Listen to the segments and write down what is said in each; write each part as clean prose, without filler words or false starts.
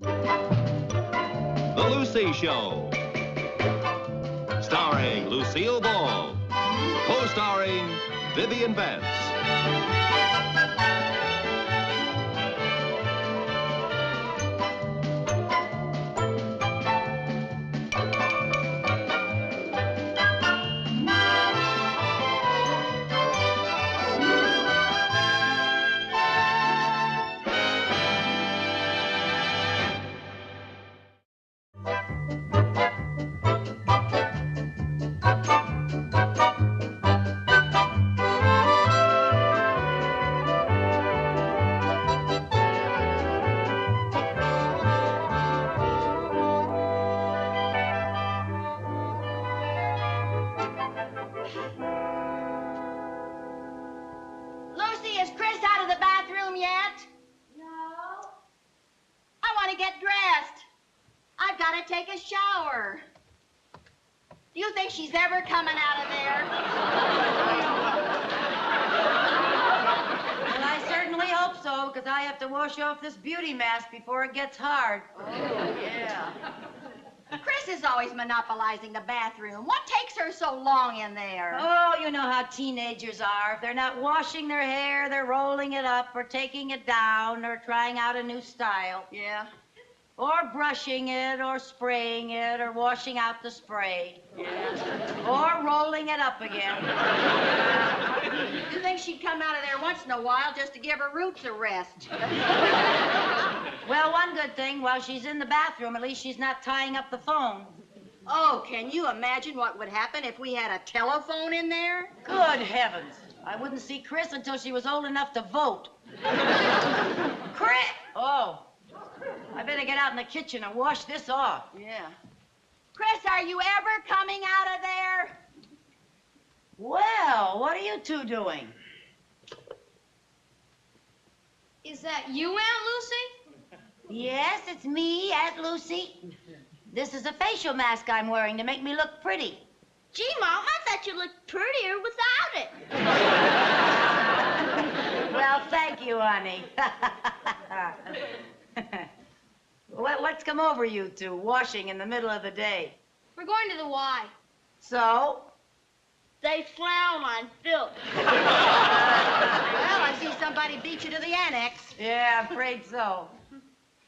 The Lucy Show. Starring Lucille Ball. Co-starring Vivian Vance. Lucy, is Chris out of the bathroom yet? No. I want to get dressed. I've got to take a shower. Do you think she's ever coming out of there? Well, I certainly hope so, because I have to wash off this beauty mask before it gets hard. Oh, yeah. Chris is always monopolizing the bathroom. What takes her so long in there? Oh, you know how teenagers are. If they're not washing their hair, they're rolling it up or taking it down or trying out a new style. Yeah. Or brushing it or spraying it or washing out the spray. Yeah. Or rolling it up again. You think she'd come out of there once in a while just to give her roots a rest? Well, one good thing, while she's in the bathroom, at least she's not tying up the phone. Oh, can you imagine what would happen if we had a telephone in there? Good heavens. I wouldn't see Chris until she was old enough to vote. Chris! Oh. I better get out in the kitchen and wash this off. Yeah. Chris, are you ever coming out of there? Well, what are you two doing? Is that you, Aunt Lucy? Yes, it's me, Aunt Lucy. This is a facial mask I'm wearing to make me look pretty. Gee, Mom, I thought you looked prettier without it. Well, thank you, honey. What's come over you two, washing in the middle of the day? We're going to the Y. So? They frown on filth. Well, I see somebody beat you to the annex. Yeah, I'm afraid so.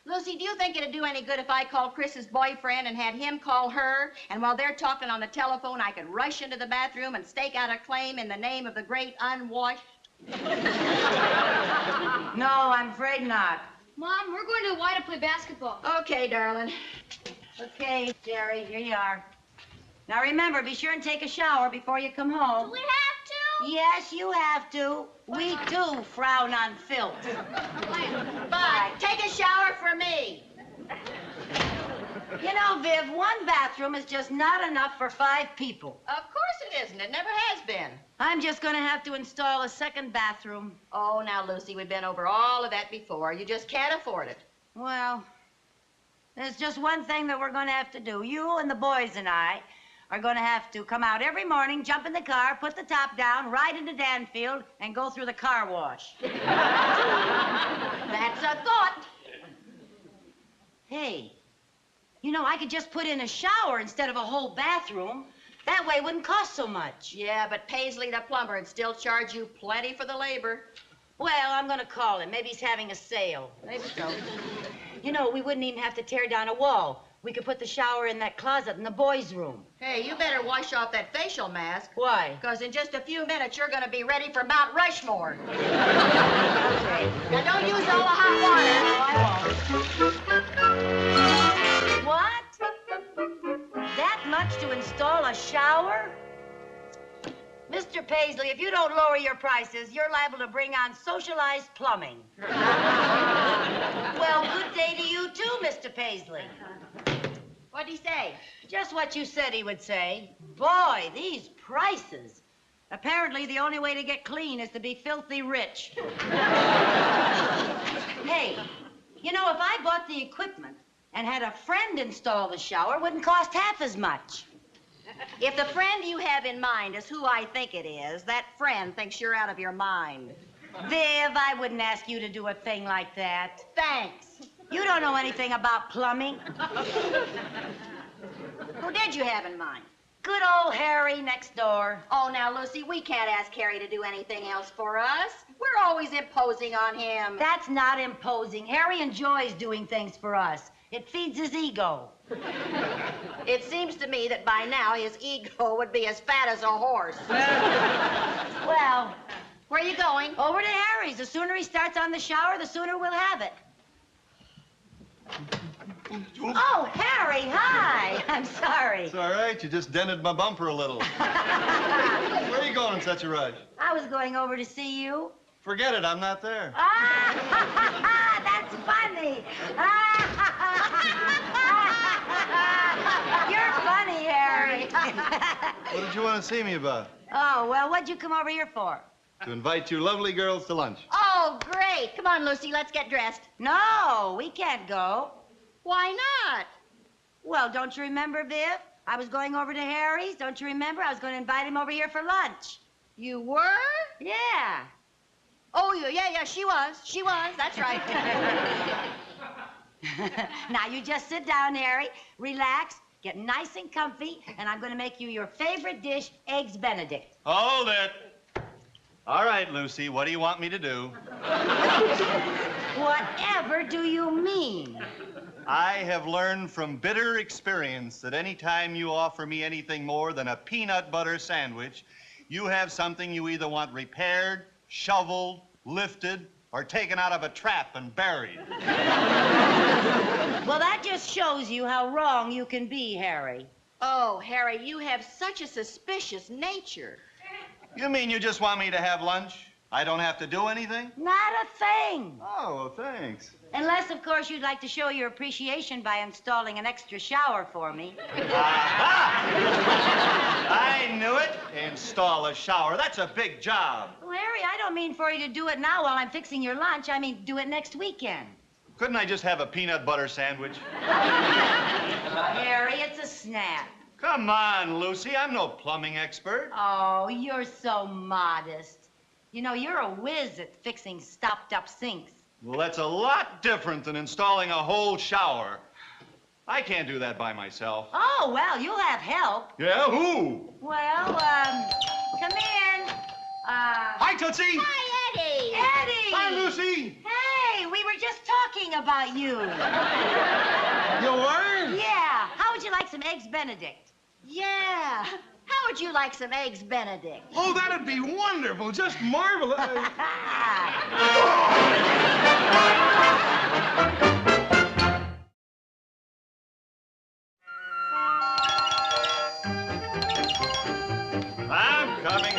Lucy, do you think it'd do any good if I called Chris's boyfriend and had him call her, and while they're talking on the telephone, I could rush into the bathroom and stake out a claim in the name of the great unwashed? No, I'm afraid not. Mom, we're going to the Y to play basketball. Okay, darling. Okay, Jerry, here you are. Now remember, be sure and take a shower before you come home. Do we have to? Yes, you have to. We too frown on filth. But take a shower for me. You know, Viv, one bathroom is just not enough for 5 people. Of course it isn't. It never has been. I'm just going to have to install a second bathroom. Oh, now, Lucy, we've been over all of that before. You just can't afford it. Well, there's just one thing that we're going to have to do. You and the boys and I are going to have to come out every morning, jump in the car, put the top down, ride into Danfield, and go through the car wash. That's a thought. Hey, you know, I could just put in a shower instead of a whole bathroom. That way it wouldn't cost so much. Yeah, but Paisley, the plumber, would still charge you plenty for the labor. Well, I'm going to call him. Maybe he's having a sale. Maybe so. You know, we wouldn't even have to tear down a wall. We could put the shower in that closet in the boys' room. Hey, you better wash off that facial mask. Why? Because in just a few minutes, you're going to be ready for Mount Rushmore. Okay. Now, don't use all the hot No, I won't. What? That much to install a shower? Mr. Paisley, if you don't lower your prices, you're liable to bring on socialized plumbing. Well, good day to you, too, Mr. Paisley. What'd he say? Just what you said he would say. Boy, these prices. Apparently, the only way to get clean is to be filthy rich. Hey, you know, if I bought the equipment and had a friend install the shower, it wouldn't cost half as much. If the friend you have in mind is who I think it is, that friend thinks you're out of your mind. Viv, I wouldn't ask you to do a thing like that. Thanks. You don't know anything about plumbing. Who did you have in mind? Good old Harry next door. Oh, now, Lucy, we can't ask Harry to do anything else for us. We're always imposing on him. That's not imposing. Harry enjoys doing things for us. It feeds his ego. It seems to me that by now his ego would be as fat as a horse. Well, Where are you going? over to Harry's. The sooner he starts on the shower, the sooner we'll have it. Oh, Harry, hi. I'm sorry. It's all right. You just dented my bumper a little. Where are you going in such a rush? I was going over to see you. Forget it. I'm not there. Ah, that's funny. You're funny, Harry. What did you want to see me about? Oh, well, what'd you come over here for? To invite you lovely girls to lunch. Oh, great. Come on, Lucy, let's get dressed. No, we can't go. Why not? Well, don't you remember, Viv? I was going over to Harry's. Don't you remember? I was going to invite him over here for lunch. You were? Yeah. Oh, yeah, she was. She was. That's right. Now, you just sit down, Harry, relax, get nice and comfy, and I'm going to make you your favorite dish, Eggs Benedict. Hold it. All right, Lucy, what do you want me to do? Whatever do you mean? I have learned from bitter experience that any time you offer me anything more than a peanut butter sandwich, you have something you either want repaired, shoveled, lifted, or taken out of a trap and buried. Well, that just shows you how wrong you can be, Harry. Oh, Harry, you have such a suspicious nature. You mean you just want me to have lunch? I don't have to do anything? Not a thing. Oh, well, thanks. Unless, of course, you'd like to show your appreciation by installing an extra shower for me. Aha! I knew it. Install a shower. That's a big job. Well, Harry, I don't mean for you to do it now while I'm fixing your lunch. I mean, do it next weekend. Couldn't I just have a peanut butter sandwich? Harry, it's a snap. Come on, Lucy. I'm no plumbing expert. Oh, you're so modest. You know, you're a whiz at fixing stopped-up sinks. Well, that's a lot different than installing a whole shower. I can't do that by myself. Oh, well, you'll have help. Yeah, who? Well, come in. Hi, Tootsie. Hi, Eddie. Eddie! Hi, Lucy. Hey, we were just talking about you. You were? Yeah. How would you like some Eggs Benedict? Yeah. How would you like some Eggs Benedict? Oh, that'd be wonderful. Just marvelous. I'm coming.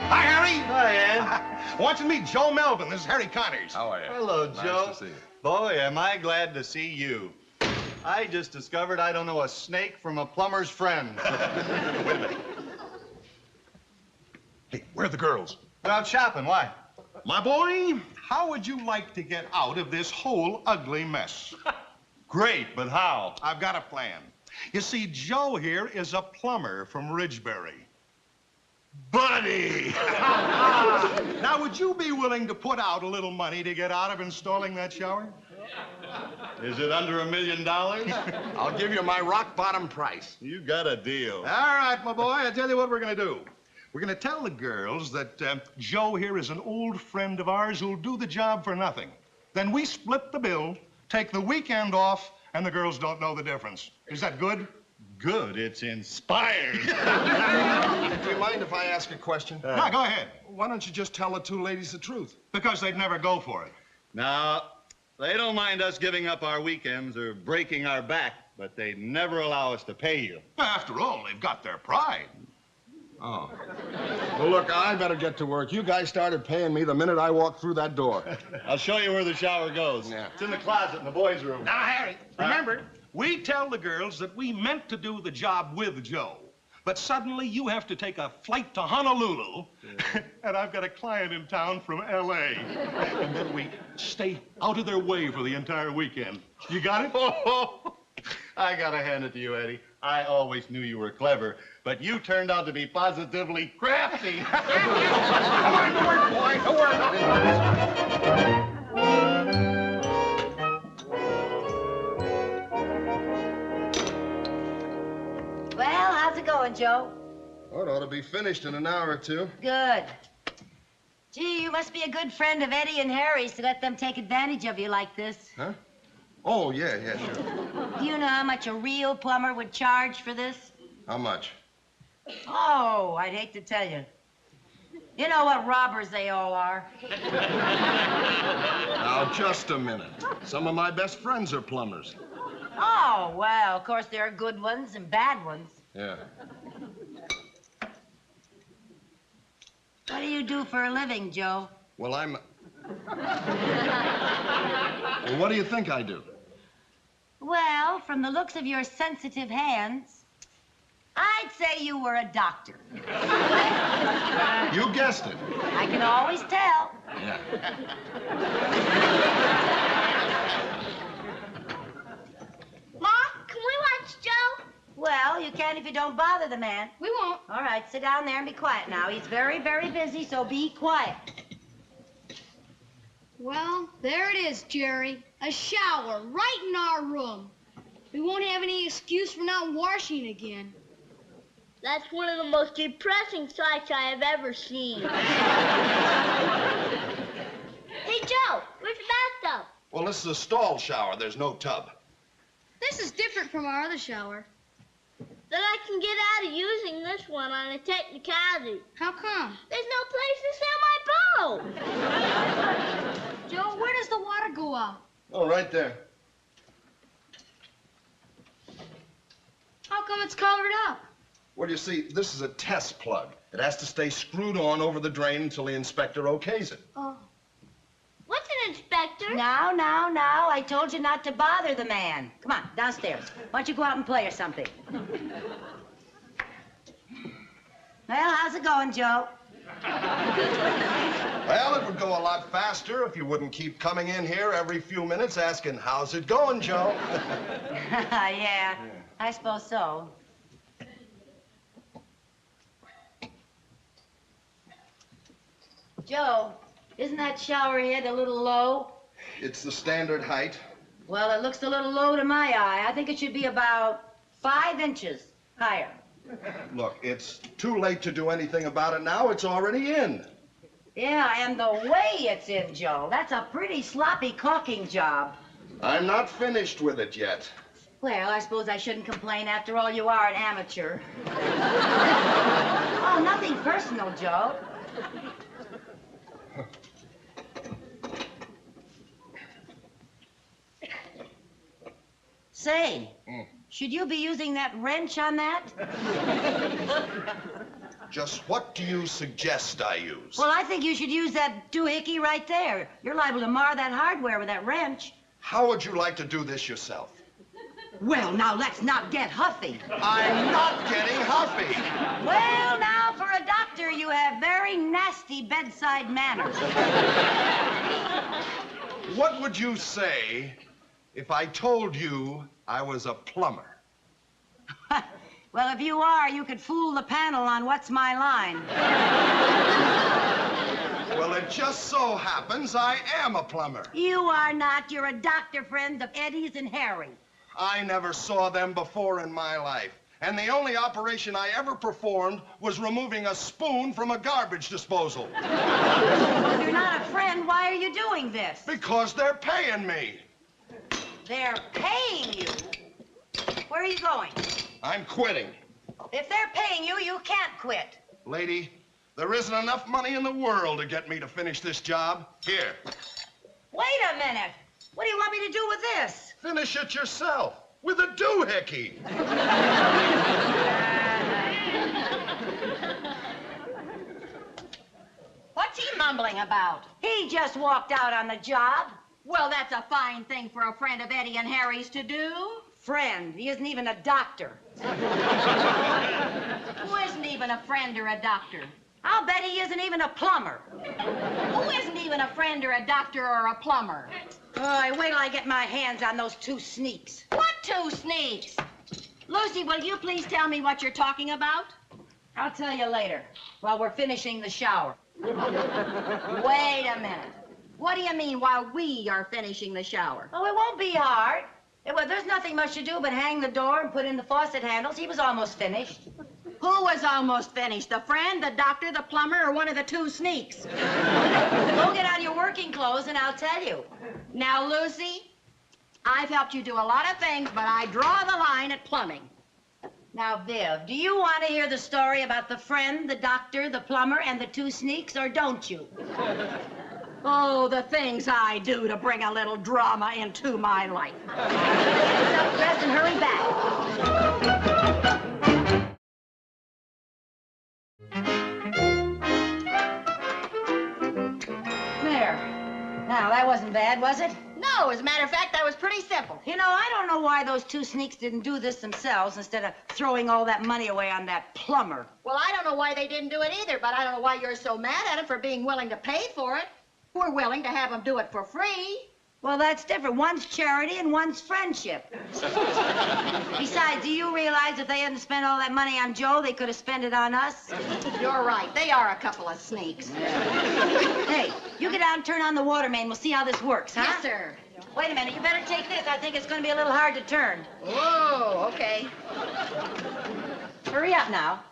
Hi, Harry. Hi, Ann. Want you to meet Joe Melvin. This is Harry Connors. How are you? Hello, Joe. Nice to see you. Boy, am I glad to see you. I just discovered I don't know a snake from a plumber's friend. Wait a minute. Hey, where are the girls? They're out shopping. Why? My boy, how would you like to get out of this whole ugly mess? Great, but how? I've got a plan. You see, Joe here is a plumber from Ridgebury. Buddy! Now, would you be willing to put out a little money to get out of installing that shower? Is it under $1 million? I'll give you my rock bottom price. You got a deal. All right, my boy, I'll tell you what we're going to do. We're going to tell the girls that Joe here is an old friend of ours who'll do the job for nothing. Then we split the bill, take the weekend off, and the girls don't know the difference. Is that good? Good. It's inspired. Do you mind if I ask a question? No, go ahead. Why don't you just tell the two ladies the truth? Because they'd never go for it. Now, they don't mind us giving up our weekends or breaking our back, but they never allow us to pay you. After all, they've got their pride. Oh. Well, look, I better get to work. You guys started paying me the minute I walked through that door. I'll show you where the shower goes. Yeah. It's in the closet in the boys' room. Now, Harry, remember, we tell the girls that we meant to do the job with Joe. But suddenly you have to take a flight to Honolulu, and I've got a client in town from L.A. And then we stay out of their way for the entire weekend. You got it? I gotta hand it to you, Eddie. I always knew you were clever, but you turned out to be positively crafty. Come on, boy. Come on. Well, how's it going, Joe? Oh, it ought to be finished in an hour or two. Good. Gee, you must be a good friend of Eddie and Harry's to let them take advantage of you like this. Huh? Oh, yeah, sure. Do you know how much a real plumber would charge for this? How much? Oh, I'd hate to tell you. You know what robbers they all are. Now, just a minute. Some of my best friends are plumbers. Oh, well, of course there are good ones and bad ones. Yeah. What do you do for a living, Joe? Well, Well, what do you think I do? Well, from the looks of your sensitive hands, I'd say you were a doctor. You guessed it. I can always tell. Yeah. Mom, can we watch Joe? Well, you can if you don't bother the man. We won't. All right, sit down there and be quiet now. He's very, very busy, so be quiet. Well, there it is, Jerry. A shower right in our room. We won't have any excuse for not washing again. That's one of the most depressing sights I have ever seen. Hey, Joe, where's the bathtub? Well, this is a stall shower. There's no tub. This is different from our other shower. Then I can get out of using this one on a technicality. How come? There's no place to sell my boat. Joe, where does the water go out? Oh, right there. How come it's covered up? Well, you see, this is a test plug. It has to stay screwed on over the drain until the inspector okays it. Oh. What's an inspector? Now, I told you not to bother the man. Come on, downstairs. Why don't you go out and play or something? Well, how's it going, Joe? Well, it would go a lot faster if you wouldn't keep coming in here every few minutes asking, how's it going, Joe? Yeah, I suppose so. Joe, isn't that shower head a little low? It's the standard height. Well, it looks a little low to my eye. I think it should be about 5 inches higher. Look, it's too late to do anything about it now. It's already in. Yeah, and the way it's in, Joe. That's a pretty sloppy caulking job. I'm not finished with it yet. Well, I suppose I shouldn't complain. After all, you are an amateur. Oh, nothing personal, Joe. Say, should you be using that wrench on that? Just what do you suggest I use? Well, I think you should use that doohickey right there. You're liable to mar that hardware with that wrench. How would you like to do this yourself? Well, now, let's not get huffy. I'm not getting huffy. Well, now, for a doctor, you have very nasty bedside manners. What would you say if I told you I was a plumber? Well, if you are, you could fool the panel on What's My Line. Well, it just so happens I am a plumber. You are not. You're a doctor friend of Eddie's and Harry. I never saw them before in my life. And the only operation I ever performed was removing a spoon from a garbage disposal. Well, if you're not a friend, why are you doing this? Because they're paying me. They're paying you? Where are you going? I'm quitting. If they're paying you, you can't quit. Lady, there isn't enough money in the world to get me to finish this job. Here. Wait a minute. What do you want me to do with this? Finish it yourself with a doohickey. What's he mumbling about? He just walked out on the job. Well, that's a fine thing for a friend of Eddie and Harry's to do. Friend. He isn't even a doctor. Who isn't even a friend or a doctor? I'll bet he isn't even a plumber. Who isn't even a friend or a doctor or a plumber? Oh, wait till I get my hands on those two sneaks. What two sneaks? Lucy, will you please tell me what you're talking about? I'll tell you later, while we're finishing the shower. Wait a minute. What do you mean while we are finishing the shower? Oh, it won't be hard. Well, there's nothing much to do but hang the door and put in the faucet handles. He was almost finished. Who was almost finished? The friend, the doctor, the plumber, or one of the two sneaks? Go get on your working clothes and I'll tell you. Now, Lucy, I've helped you do a lot of things, but I draw the line at plumbing. Now, Viv, do you want to hear the story about the friend, the doctor, the plumber, and the two sneaks, or don't you? Oh, the things I do to bring a little drama into my life. Get yourself dressed and hurry back. There. Now, that wasn't bad, was it? No, as a matter of fact, that was pretty simple. You know, I don't know why those two sneaks didn't do this themselves instead of throwing all that money away on that plumber. Well, I don't know why they didn't do it either, but I don't know why you're so mad at them for being willing to pay for it. We're willing to have them do it for free. Well, that's different. One's charity and one's friendship. Besides, do you realize if they hadn't spent all that money on Joe, they could have spent it on us? You're right. They are a couple of sneaks. Hey, you get out and turn on the water main. We'll see how this works, huh? Yes, sir. Wait a minute. You better take this. I think it's going to be a little hard to turn. Whoa, okay. Hurry up now.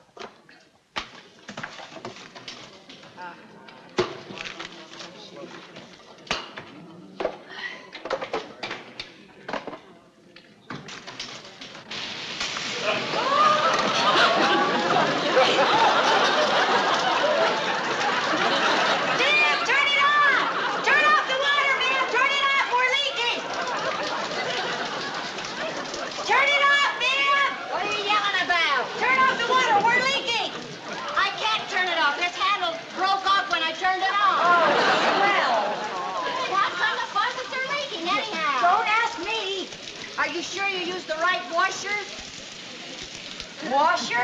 Washer?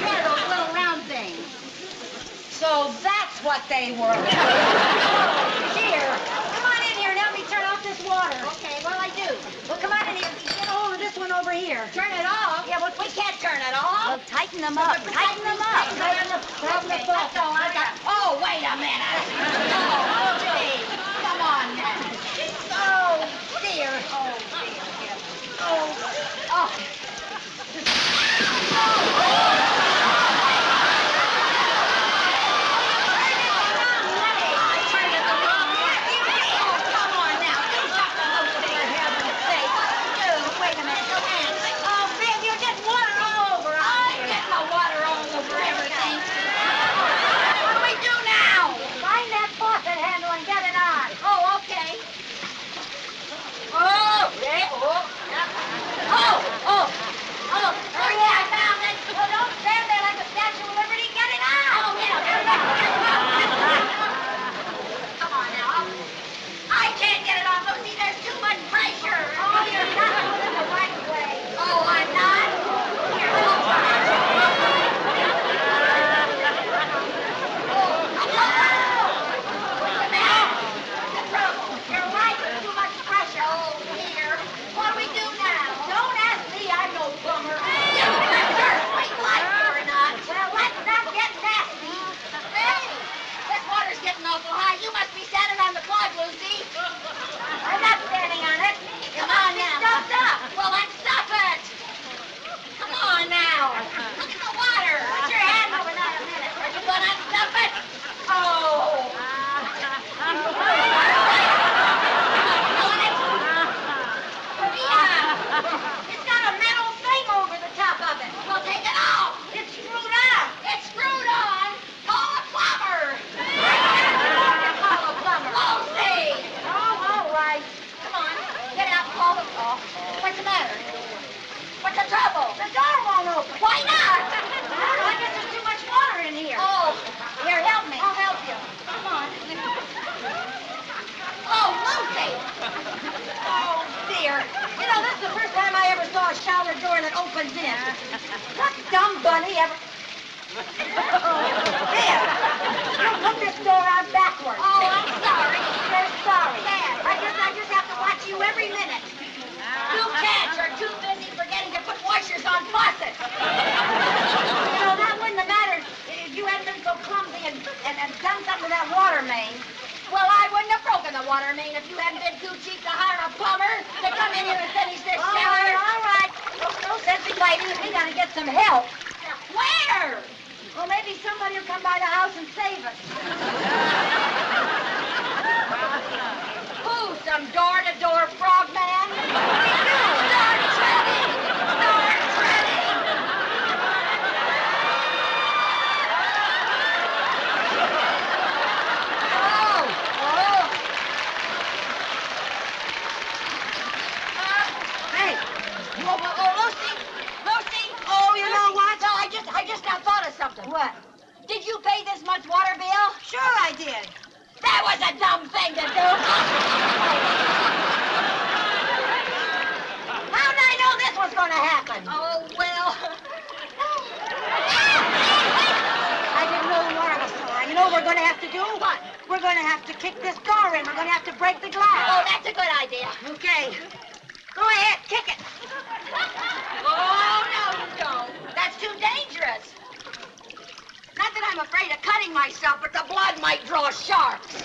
Yeah, those little round things. So that's what they were. Oh, dear. Come on in here and help me turn off this water. Okay, what'll I do? Well, come on in here. Get a hold of this one over here. Turn it off? Yeah, well, We can't turn it off. well, tighten them up. Tighten them up. Okay, let's go. Oh, wait a minute. Oh, gee. Come on now. Oh, dear. Oh, dear. Oh, oh. What dumb bunny ever... Here, you put this door out backwards. Oh, I'm sorry. You're sorry. Dad, I just have to watch you every minute. You cats are too busy forgetting to put washers on faucets. You know, that wouldn't have mattered if you hadn't been so clumsy and done something to that water main. Well, I wouldn't have broken the water main if you hadn't been too cheap to hire a plumber to come in here and finish this shower. All right. No sense in fighting. We gotta get some help. Where? Well, maybe somebody will come by the house and save us. Who? Some door-to-door frogman? Start treading! Start treading! Hey. Lucy! Oh, you know what? No, I just now thought of something. What? Did you pay this month's water bill? Sure I did. That was a dumb thing to do. How did I know this was going to happen? Oh, well. I didn't know the water was so high. You know what we're going to have to do? What? We're going to have to kick this door in. We're going to have to break the glass. Oh, that's a good idea. Okay. Go ahead, kick it. Oh, no, you don't. That's too dangerous. Not that I'm afraid of cutting myself, but the blood might draw sharks.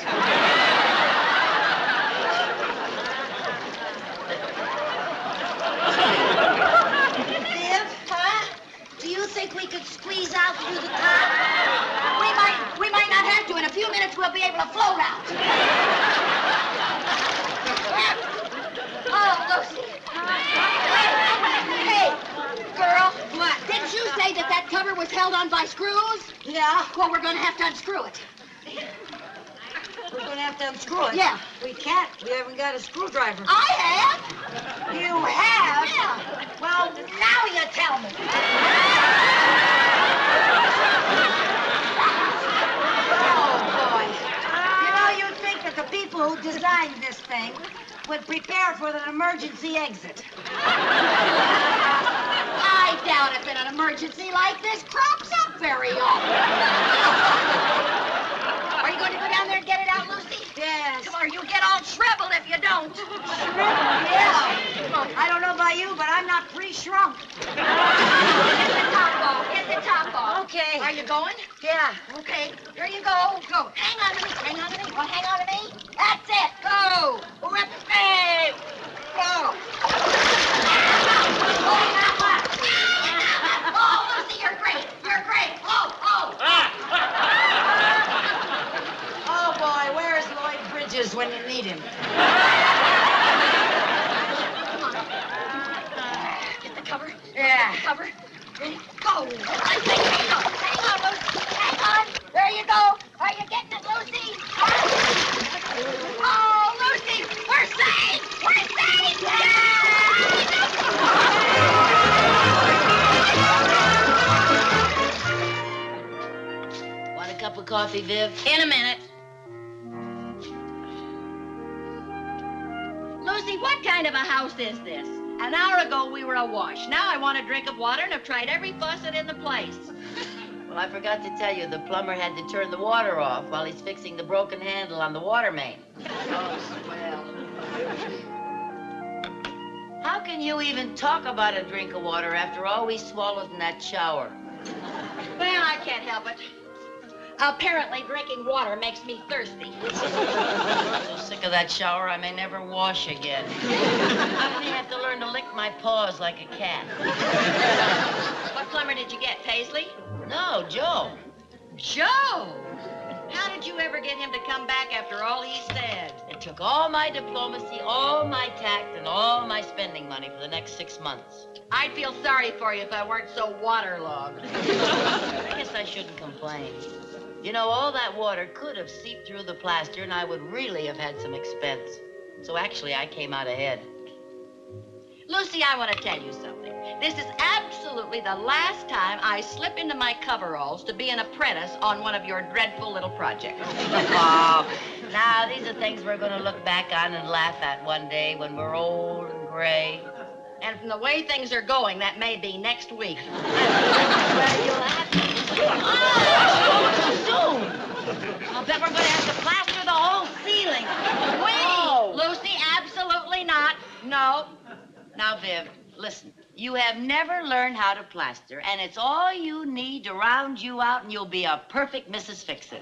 Viv, huh? Do you think we could squeeze out through the top? We might not have to. In a few minutes, we'll be able to float out. Oh, Lucy. Hey, girl. What? Didn't you say that cover was held on by screws? Yeah. Well, we're going to have to unscrew it. We're going to have to unscrew it. Yeah. We can't. We haven't got a screwdriver. I have. You have? Yeah. Well, now you tell me. Oh, boy. You know, you'd think that the people who designed this thing would prepare for an emergency exit. I doubt if an emergency like this crops up very often. Are you going to go down there and get it out, Lucy? Yes. Come on, you'll get all shriveled if you don't. Yeah. I don't know about you, but I'm not pre-shrunk. Get the top off. Get the top off. Okay. Are you going? Yeah. Okay. Here you go. Go. Hang on to me. Hang on to me. Well, hang on to me. That's it. Go. Rip. Hey. Go. Oh, Lucy, you're great. You're great. Oh. Oh, boy, where's Lloyd Bridges when you need him? Get the cover. Yeah. Get the cover. Ready? Go. Hang on, Lucy. Hang on. There you go. Are you getting it, Lucy? Oh, Lucy, we're safe. We're safe. Want a cup of coffee, Viv? In a minute. Lucy, what kind of a house is this? An hour ago, we were awash. Now I want a drink of water, and I've tried every faucet in the place. Well, I forgot to tell you, the plumber had to turn the water off while he's fixing the broken handle on the water main. Oh, swell. How can you even talk about a drink of water after all we swallowed in that shower? Well, I can't help it. Apparently, drinking water makes me thirsty. I'm so sick of that shower, I may never wash again. I may have to learn to lick my paws like a cat. What plumber did you get, Paisley? No, Joe. Joe! How did you ever get him to come back after all he said? It took all my diplomacy, all my tact, and all my spending money for the next 6 months. I'd feel sorry for you if I weren't so waterlogged. I guess I shouldn't complain. You know, all that water could have seeped through the plaster, and I would really have had some expense. So actually, I came out ahead. Lucy, I want to tell you something. This is absolutely the last time I slip into my coveralls to be an apprentice on one of your dreadful little projects. Oh, now, these are things we're going to look back on and laugh at one day when we're old and gray. And from the way things are going, that may be next week. Well, you'll have to I'll bet we're going to have to plaster the whole ceiling. Wait, Lucy, absolutely not. No. Now, Viv, listen. You have never learned how to plaster, and it's all you need to round you out, and you'll be a perfect Mrs. Fix-It.